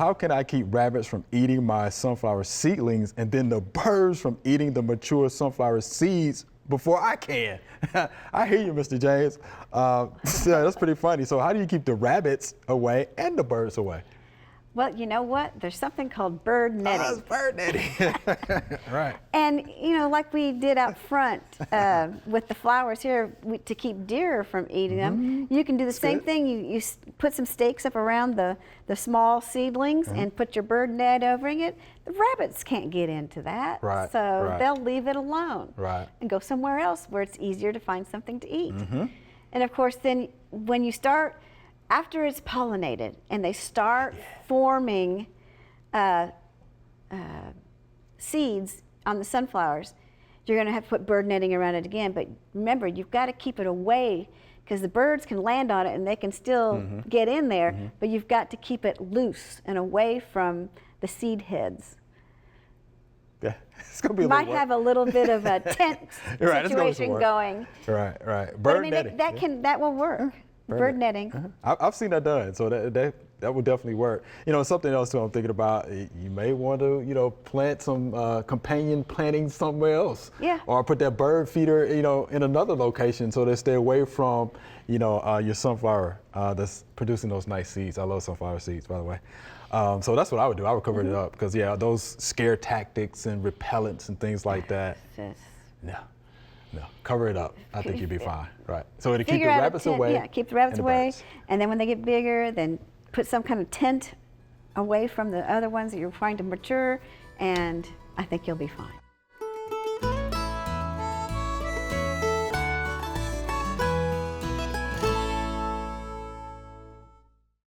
how can I keep rabbits from eating my sunflower seedlings and then the birds from eating the mature sunflower seeds before I can? I hear you, Mr. James. So that's pretty funny. So how do you keep the rabbits away and the birds away? Well, you know what? There's something called bird netting. Oh, it's bird netting. Right. And, you know, like we did out front with the flowers here, to keep deer from eating them, you can do the same thing. You put some stakes up around the small seedlings and put your bird net over it. The rabbits can't get into that. Right. So they'll leave it alone and go somewhere else where it's easier to find something to eat. And of course, then when you start, after it's pollinated and they start forming seeds on the sunflowers, you're going to have to put bird netting around it again. But remember, you've got to keep it away because the birds can land on it and they can still get in there, but you've got to keep it loose and away from the seed heads. Yeah, it's gonna be. Might have a little bit of a tent situation going. Right. Bird But I mean, that will work. Bird netting. I've seen that done, so that would definitely work. You know, something else too I'm thinking about, you may want to, you know, plant some companion planting somewhere else. Yeah. Or put that bird feeder, you know, in another location so they stay away from, you know, your sunflower that's producing those nice seeds. I love sunflower seeds, by the way. So that's what I would do. I would cover it up because, yeah, those scare tactics and repellents and things like that. No, cover it up. I think you'd be fine. Right. So to keep the rabbits away. Yeah, keep the rabbits away. Birds. And then when they get bigger, then put some kind of tent away from the other ones that you're trying to mature, and I think you'll be fine.